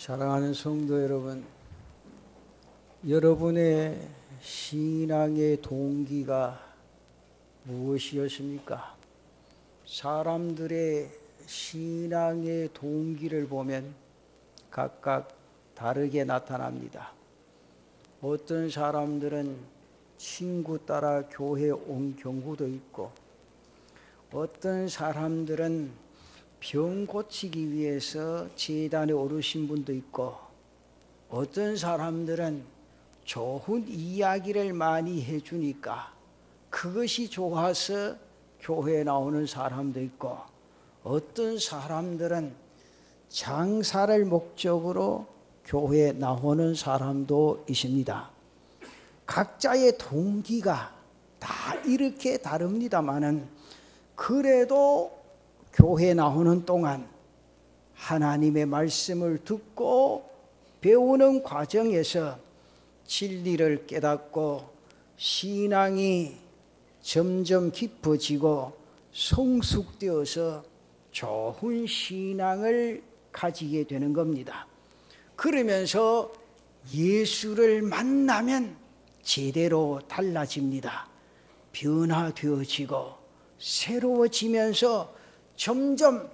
사랑하는 성도 여러분, 여러분의 신앙의 동기가 무엇이었습니까? 사람들의 신앙의 동기를 보면 각각 다르게 나타납니다. 어떤 사람들은 친구 따라 교회 온 경우도 있고, 어떤 사람들은 병 고치기 위해서 제단에 오르신 분도 있고, 어떤 사람들은 좋은 이야기를 많이 해주니까 그것이 좋아서 교회에 나오는 사람도 있고, 어떤 사람들은 장사를 목적으로 교회에 나오는 사람도 있습니다. 각자의 동기가 다 이렇게 다릅니다마는, 그래도 교회에 나오는 동안 하나님의 말씀을 듣고 배우는 과정에서 진리를 깨닫고 신앙이 점점 깊어지고 성숙되어서 좋은 신앙을 가지게 되는 겁니다. 그러면서 예수를 만나면 제대로 달라집니다. 변화되어지고 새로워지면서 점점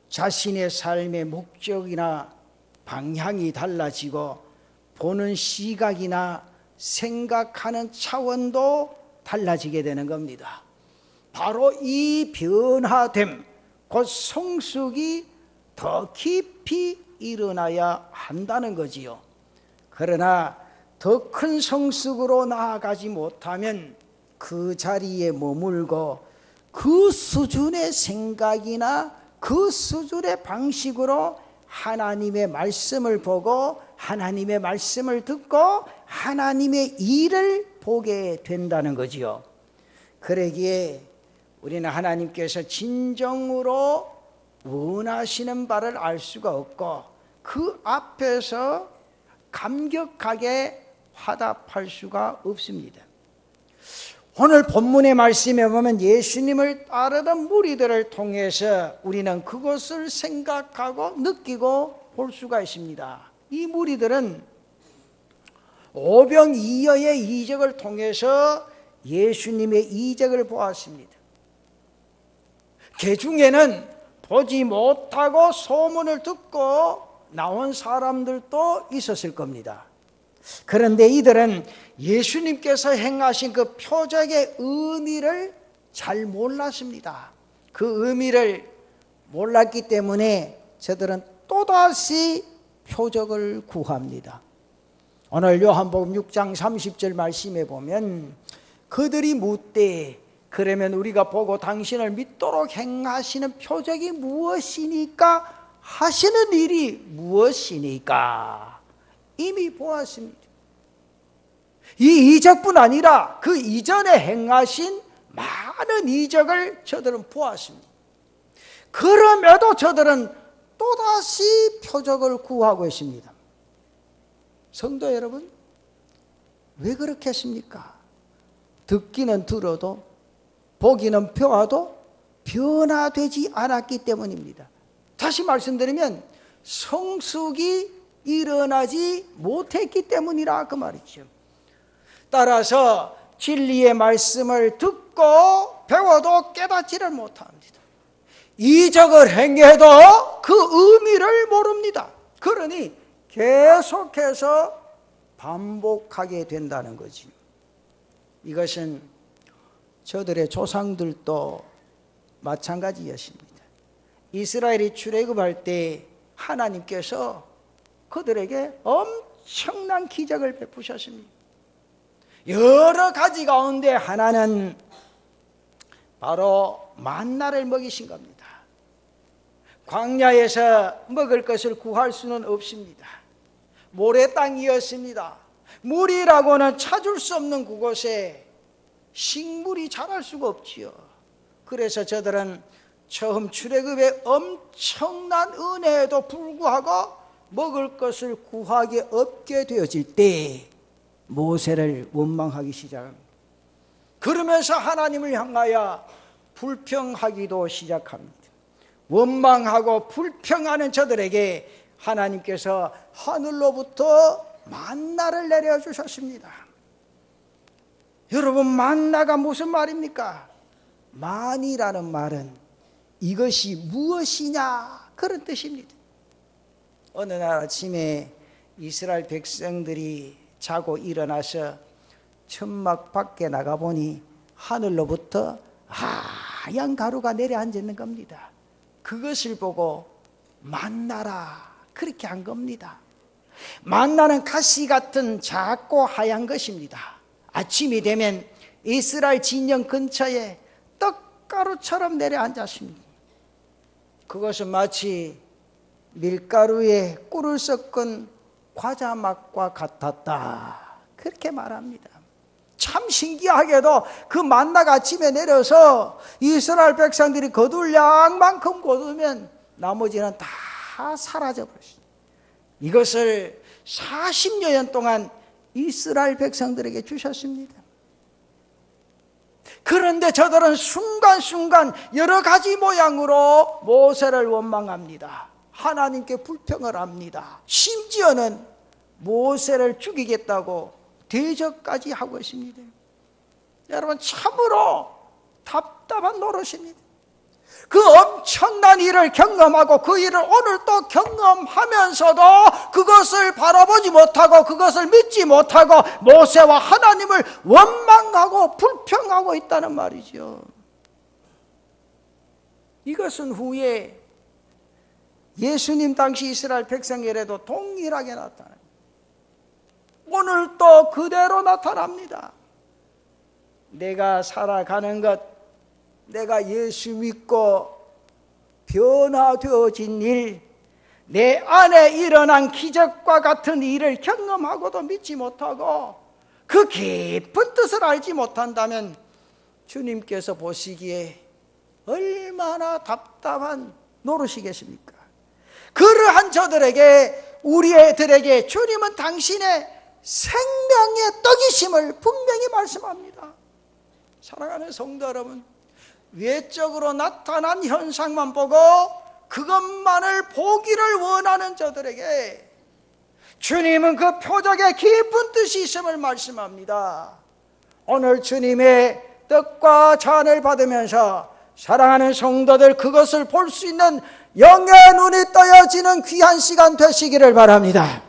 자신의 삶의 목적이나 방향이 달라지고 보는 시각이나 생각하는 차원도 달라지게 되는 겁니다. 바로 이 변화됨, 곧 성숙이 더 깊이 일어나야 한다는 거지요. 그러나 더 큰 성숙으로 나아가지 못하면 그 자리에 머물고 그 수준의 생각이나 그 수준의 방식으로 하나님의 말씀을 보고 하나님의 말씀을 듣고 하나님의 일을 보게 된다는 거지요. 그러기에 우리는 하나님께서 진정으로 원하시는 바를 알 수가 없고, 그 앞에서 감격하게 화답할 수가 없습니다. 오늘 본문의 말씀에 보면 예수님을 따르던 무리들을 통해서 우리는 그것을 생각하고 느끼고 볼 수가 있습니다. 이 무리들은 오병이어의 이적을 통해서 예수님의 이적을 보았습니다. 그 중에는 보지 못하고 소문을 듣고 나온 사람들도 있었을 겁니다. 그런데 이들은 예수님께서 행하신 그 표적의 의미를 잘 몰랐습니다. 그 의미를 몰랐기 때문에 저들은 또다시 표적을 구합니다. 오늘 요한복음 6장 30절 말씀에 보면 그들이 묻되, 그러면 우리가 보고 당신을 믿도록 행하시는 표적이 무엇이니까? 하시는 일이 무엇이니까? 이미 보았습니다. 이 이적뿐 아니라 그 이전에 행하신 많은 이적을 저들은 보았습니다. 그럼에도 저들은 또다시 표적을 구하고 있습니다. 성도 여러분, 왜 그렇겠습니까? 듣기는 들어도 보기는 보아도 변화되지 않았기 때문입니다. 다시 말씀드리면 성숙이 일어나지 못했기 때문이라 그 말이죠. 따라서 진리의 말씀을 듣고 배워도 깨닫지를 못합니다. 이적을 행해도 그 의미를 모릅니다. 그러니 계속해서 반복하게 된다는 거지. 이것은 저들의 조상들도 마찬가지였습니다. 이스라엘이 출애굽할 때 하나님께서 그들에게 엄청난 기적을 베푸셨습니다. 여러 가지 가운데 하나는 바로 만나를 먹이신 겁니다. 광야에서 먹을 것을 구할 수는 없습니다. 모래 땅이었습니다. 물이라고는 찾을 수 없는 그곳에 식물이 자랄 수가 없지요. 그래서 저들은 처음 출애굽의 엄청난 은혜에도 불구하고 먹을 것을 구하기 없게 되어질 때 모세를 원망하기 시작합니다. 그러면서 하나님을 향하여 불평하기도 시작합니다. 원망하고 불평하는 저들에게 하나님께서 하늘로부터 만나를 내려주셨습니다. 여러분, 만나가 무슨 말입니까? 만이라는 말은 이것이 무엇이냐 그런 뜻입니다. 어느 날 아침에 이스라엘 백성들이 자고 일어나서 천막 밖에 나가보니 하늘로부터 하얀 가루가 내려앉는 겁니다. 그것을 보고 만나라 그렇게 한 겁니다. 만나는 가시 같은 작고 하얀 것입니다. 아침이 되면 이스라엘 진영 근처에 떡가루처럼 내려앉았습니다. 그것은 마치 밀가루에 꿀을 섞은 과자 맛과 같았다 그렇게 말합니다. 참 신기하게도 그 만나가 아침에 내려서 이스라엘 백성들이 거둘 양만큼 거두면 나머지는 다 사라져 버렸습니다. 이것을 40여 년 동안 이스라엘 백성들에게 주셨습니다. 그런데 저들은 순간순간 여러 가지 모양으로 모세를 원망합니다. 하나님께 불평을 합니다. 심지어는 모세를 죽이겠다고 대적까지 하고 있습니다. 여러분, 참으로 답답한 노릇입니다. 그 엄청난 일을 경험하고 그 일을 오늘 또 경험하면서도 그것을 바라보지 못하고 그것을 믿지 못하고 모세와 하나님을 원망하고 불평하고 있다는 말이죠. 이것은 후에 예수님 당시 이스라엘 백성에게도 동일하게 나타납니다. 오늘 또 그대로 나타납니다. 내가 살아가는 것, 내가 예수 믿고 변화되어진 일, 내 안에 일어난 기적과 같은 일을 경험하고도 믿지 못하고 그 깊은 뜻을 알지 못한다면 주님께서 보시기에 얼마나 답답한 노릇이겠습니까? 그러한 저들에게, 우리들에게 주님은 당신의 생명의 떡이심을 분명히 말씀합니다. 사랑하는 성도 여러분, 외적으로 나타난 현상만 보고 그것만을 보기를 원하는 저들에게 주님은 그 표적에 깊은 뜻이 있음을 말씀합니다. 오늘 주님의 떡과 잔을 받으면서 사랑하는 성도들, 그것을 볼 수 있는 영의 눈이 떠여지는 귀한 시간 되시기를 바랍니다.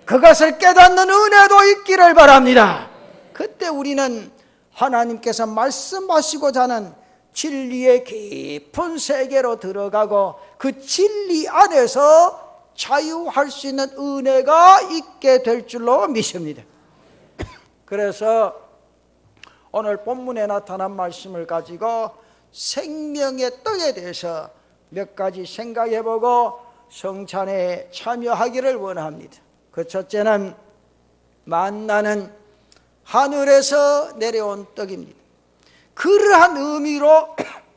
그것을 깨닫는 은혜도 있기를 바랍니다. 그때 우리는 하나님께서 말씀하시고자 하는 진리의 깊은 세계로 들어가고 그 진리 안에서 자유할 수 있는 은혜가 있게 될 줄로 믿습니다. 그래서 오늘 본문에 나타난 말씀을 가지고 생명의 떡에 대해서 몇 가지 생각해보고 성찬에 참여하기를 원합니다. 그 첫째는 만나는 하늘에서 내려온 떡입니다. 그러한 의미로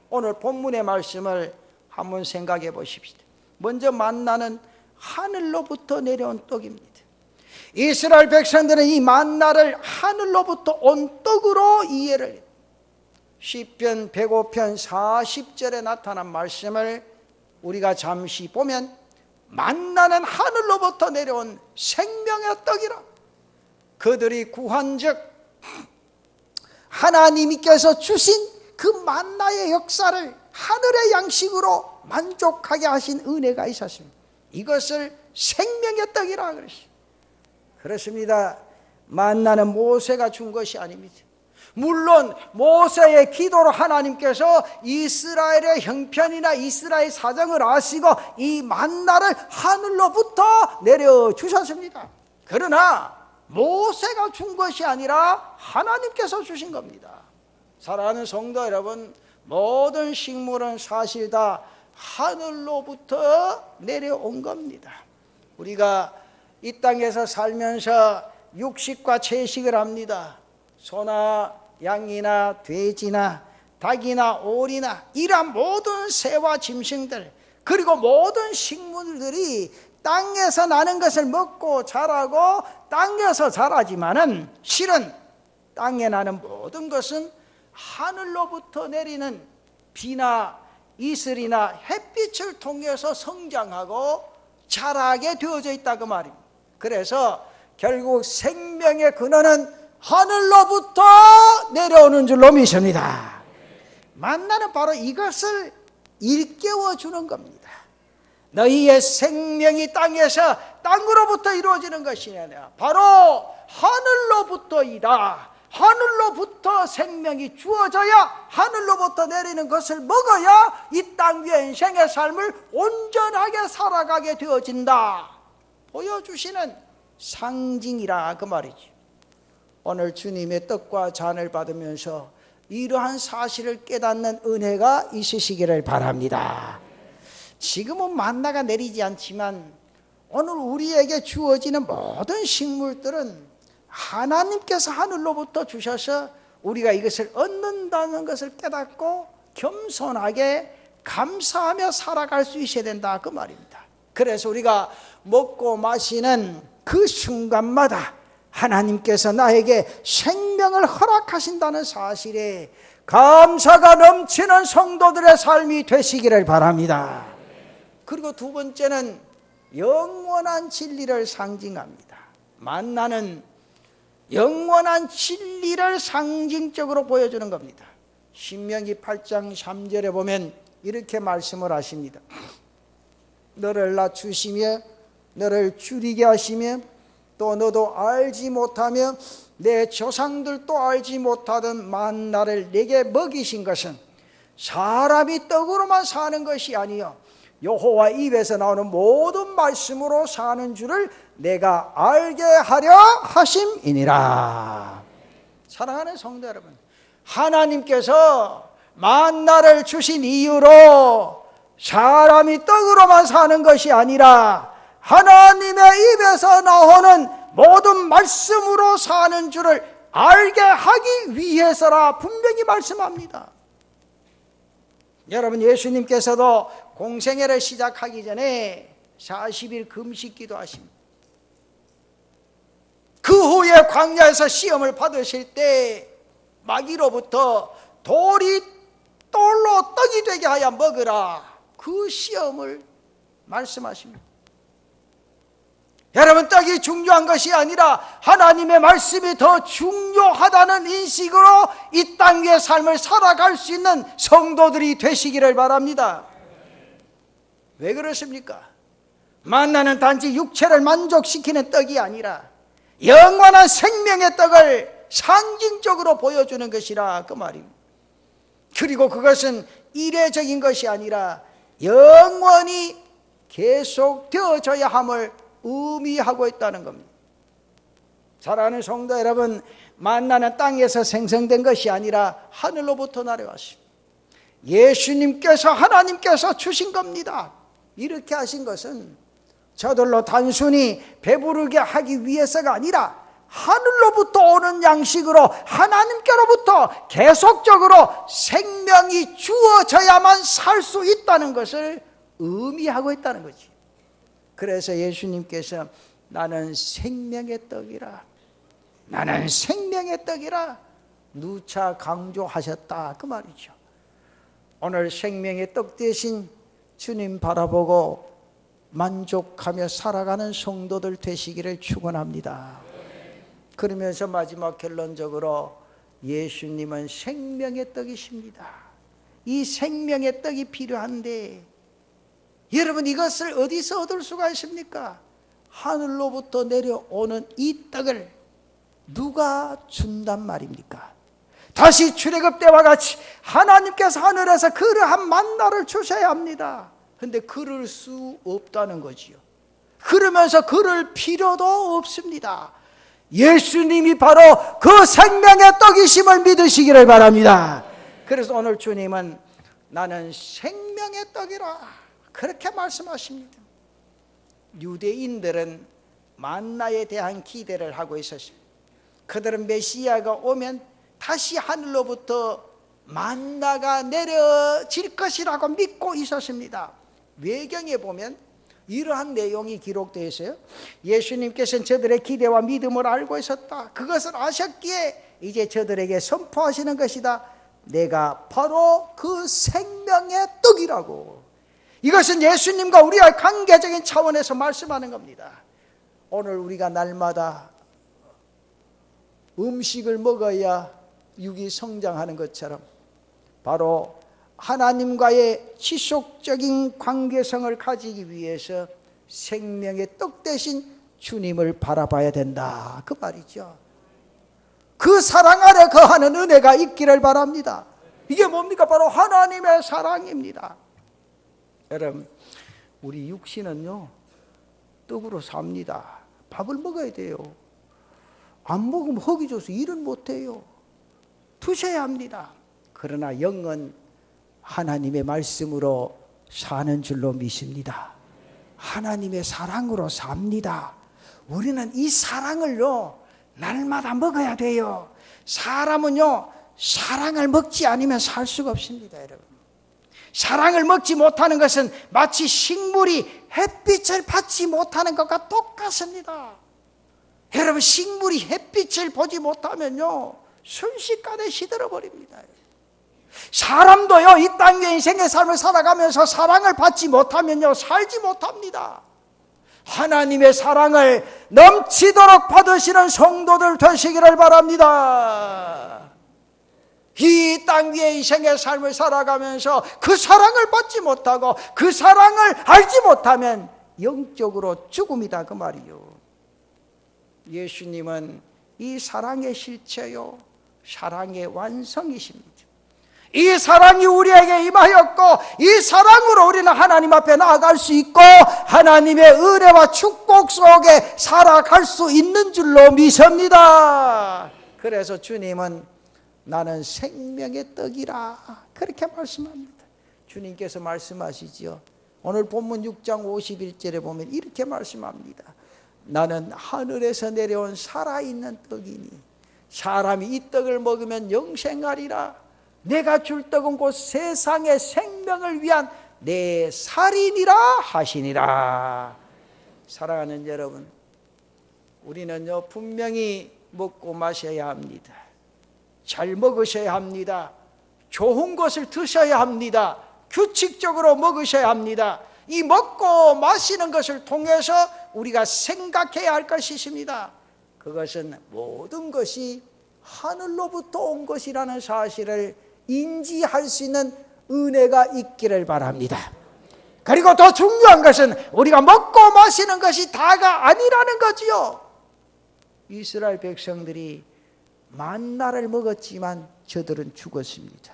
오늘 본문의 말씀을 한번 생각해 보십시오. 먼저 만나는 하늘로부터 내려온 떡입니다. 이스라엘 백성들은 이 만나를 하늘로부터 온 떡으로 이해를 해요. 시편 105편 40절에 나타난 말씀을 우리가 잠시 보면 만나는 하늘로부터 내려온 생명의 떡이라. 그들이 구한즉 하나님께서 주신 그 만나의 역사를 하늘의 양식으로 만족하게 하신 은혜가 있었습니다. 이것을 생명의 떡이라 그랬어요. 그렇습니다. 만나는 모세가 준 것이 아닙니다. 물론 모세의 기도로 하나님께서 이스라엘의 형편이나 이스라엘 사정을 아시고 이 만나를 하늘로부터 내려주셨습니다. 그러나 모세가 준 것이 아니라 하나님께서 주신 겁니다. 사랑하는 성도 여러분, 모든 식물은 사실 다 하늘로부터 내려온 겁니다. 우리가 이 땅에서 살면서 육식과 채식을 합니다. 소나 양이나 돼지나 닭이나 오리나 이러한 모든 새와 짐승들, 그리고 모든 식물들이 땅에서 나는 것을 먹고 자라고 땅에서 자라지만은 실은 땅에 나는 모든 것은 하늘로부터 내리는 비나 이슬이나 햇빛을 통해서 성장하고 자라게 되어져 있다 그 말입니다. 그래서 결국 생명의 근원은 하늘로부터 내려오는 줄로 믿습니다. 만나는 바로 이것을 일깨워 주는 겁니다. 너희의 생명이 땅에서 땅으로부터 이루어지는 것이 아니라 바로 하늘로부터이다. 하늘로부터 생명이 주어져야 하늘로부터 내리는 것을 먹어야 이 땅 위의 인생의 삶을 온전하게 살아가게 되어진다 보여주시는 상징이라 그 말이지. 오늘 주님의 떡과 잔을 받으면서 이러한 사실을 깨닫는 은혜가 있으시기를 바랍니다. 지금은 만나가 내리지 않지만 오늘 우리에게 주어지는 모든 식물들은 하나님께서 하늘로부터 주셔서 우리가 이것을 얻는다는 것을 깨닫고 겸손하게 감사하며 살아갈 수 있어야 된다 그 말입니다. 그래서 우리가 먹고 마시는 그 순간마다 하나님께서 나에게 생명을 허락하신다는 사실에 감사가 넘치는 성도들의 삶이 되시기를 바랍니다. 그리고 두 번째는 영원한 진리를 상징합니다. 만나는 영원한 진리를 상징적으로 보여주는 겁니다. 신명기 8장 3절에 보면 이렇게 말씀을 하십니다. 너를 낮추시며 너를 줄이게 하시며 또 너도 알지 못하며 내 조상들도 알지 못하던 만나를 내게 먹이신 것은 사람이 떡으로만 사는 것이 아니요 여호와 입에서 나오는 모든 말씀으로 사는 줄을 내가 알게 하려 하심이니라. 사랑하는 성도 여러분, 하나님께서 만나를 주신 이유로 사람이 떡으로만 사는 것이 아니라 하나님의 입에서 나오는 모든 말씀으로 사는 줄을 알게 하기 위해서라 분명히 말씀합니다. 여러분, 예수님께서도 공생애를 시작하기 전에 40일 금식기도 하십니다. 그 후에 광야에서 시험을 받으실 때 마귀로부터 돌이 똘로 떡이 되게 하여 먹으라, 그 시험을 말씀하십니다. 여러분, 떡이 중요한 것이 아니라 하나님의 말씀이 더 중요하다는 인식으로 이 땅 위의 삶을 살아갈 수 있는 성도들이 되시기를 바랍니다. 왜 그렇습니까? 만나는 단지 육체를 만족시키는 떡이 아니라 영원한 생명의 떡을 상징적으로 보여주는 것이라 그 말입니다. 그리고 그것은 이례적인 것이 아니라 영원히 계속되어져야 함을 의미하고 있다는 겁니다. 사랑하는 성도 여러분, 만나는 땅에서 생성된 것이 아니라 하늘로부터 내려왔습니다. 예수님께서 하나님께서 주신 겁니다. 이렇게 하신 것은 저들로 단순히 배부르게 하기 위해서가 아니라 하늘로부터 오는 양식으로 하나님께로부터 계속적으로 생명이 주어져야만 살 수 있다는 것을 의미하고 있다는 거지. 그래서 예수님께서 나는 생명의 떡이라, 나는 생명의 떡이라 누차 강조하셨다 그 말이죠. 오늘 생명의 떡 대신 주님 바라보고 만족하며 살아가는 성도들 되시기를 축원합니다. 그러면서 마지막 결론적으로 예수님은 생명의 떡이십니다. 이 생명의 떡이 필요한데 여러분, 이것을 어디서 얻을 수가 있습니까? 하늘로부터 내려오는 이 떡을 누가 준단 말입니까? 다시 출애굽 때와 같이 하나님께서 하늘에서 그러한 만나를 주셔야 합니다. 그런데 그럴 수 없다는 거지요. 그러면서 그럴 필요도 없습니다. 예수님이 바로 그 생명의 떡이심을 믿으시기를 바랍니다. 그래서 오늘 주님은 나는 생명의 떡이라 그렇게 말씀하십니다. 유대인들은 만나에 대한 기대를 하고 있었습니다. 그들은 메시아가 오면 다시 하늘로부터 만나가 내려질 것이라고 믿고 있었습니다. 외경에 보면 이러한 내용이 기록되어 있어요. 예수님께서는 저들의 기대와 믿음을 알고 있었다. 그것을 아셨기에 이제 저들에게 선포하시는 것이다. 내가 바로 그 생명의 떡이라고. 이것은 예수님과 우리의 관계적인 차원에서 말씀하는 겁니다. 오늘 우리가 날마다 음식을 먹어야 육이 성장하는 것처럼 바로 하나님과의 지속적인 관계성을 가지기 위해서 생명의 떡 대신 주님을 바라봐야 된다, 그 말이죠. 그 사랑 안에 거하는 은혜가 있기를 바랍니다. 이게 뭡니까? 바로 하나님의 사랑입니다. 여러분, 우리 육신은요 떡으로 삽니다. 밥을 먹어야 돼요. 안 먹으면 허기 줘서 일은 못해요. 드셔야 합니다. 그러나 영은 하나님의 말씀으로 사는 줄로 믿습니다. 하나님의 사랑으로 삽니다. 우리는 이 사랑을요 날마다 먹어야 돼요. 사람은요 사랑을 먹지 않으면 살 수가 없습니다. 여러분, 사랑을 먹지 못하는 것은 마치 식물이 햇빛을 받지 못하는 것과 똑같습니다. 여러분, 식물이 햇빛을 보지 못하면요 순식간에 시들어 버립니다. 사람도요 이 땅 위에 인생의 삶을 살아가면서 사랑을 받지 못하면요 살지 못합니다. 하나님의 사랑을 넘치도록 받으시는 성도들 되시기를 바랍니다. 이 땅 위에 인생의 삶을 살아가면서 그 사랑을 받지 못하고 그 사랑을 알지 못하면 영적으로 죽음이다, 그 말이요. 예수님은 이 사랑의 실체요 사랑의 완성이십니다. 이 사랑이 우리에게 임하였고 이 사랑으로 우리는 하나님 앞에 나아갈 수 있고 하나님의 은혜와 축복 속에 살아갈 수 있는 줄로 믿습니다. 그래서 주님은 나는 생명의 떡이라 그렇게 말씀합니다. 주님께서 말씀하시죠. 오늘 본문 6장 51절에 보면 이렇게 말씀합니다. 나는 하늘에서 내려온 살아있는 떡이니 사람이 이 떡을 먹으면 영생하리라. 내가 줄 떡은 곧 세상의 생명을 위한 내 살이니라 하시니라. 사랑하는 여러분, 우리는요 분명히 먹고 마셔야 합니다. 잘 먹으셔야 합니다. 좋은 것을 드셔야 합니다. 규칙적으로 먹으셔야 합니다. 이 먹고 마시는 것을 통해서 우리가 생각해야 할 것이 있습니다. 그것은 모든 것이 하늘로부터 온 것이라는 사실을 인지할 수 있는 은혜가 있기를 바랍니다. 그리고 더 중요한 것은 우리가 먹고 마시는 것이 다가 아니라는 거지요. 이스라엘 백성들이 만나를 먹었지만 저들은 죽었습니다.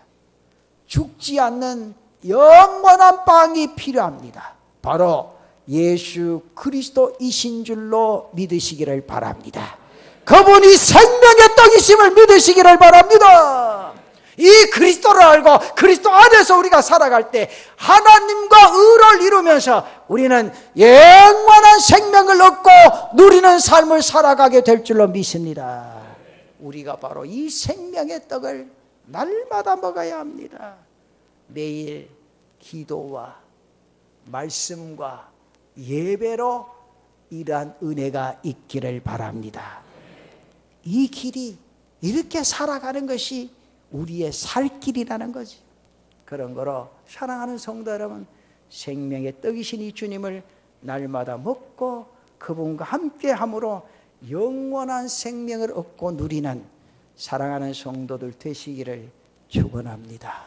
죽지 않는 영원한 빵이 필요합니다. 바로 예수 그리스도이신 줄로 믿으시기를 바랍니다. 그분이 생명의 떡이심을 믿으시기를 바랍니다. 이 그리스도를 알고 그리스도 안에서 우리가 살아갈 때 하나님과 의를 이루면서 우리는 영원한 생명을 얻고 누리는 삶을 살아가게 될 줄로 믿습니다. 우리가 바로 이 생명의 떡을 날마다 먹어야 합니다. 매일 기도와 말씀과 예배로 이러한 은혜가 있기를 바랍니다. 이 길이 이렇게 살아가는 것이 우리의 살 길이라는 거지. 그런 거로 사랑하는 성도 여러분, 생명의 떡이신 이 주님을 날마다 먹고 그분과 함께함으로 영원한 생명을 얻고 누리는 사랑하는 성도들 되시기를 축원합니다.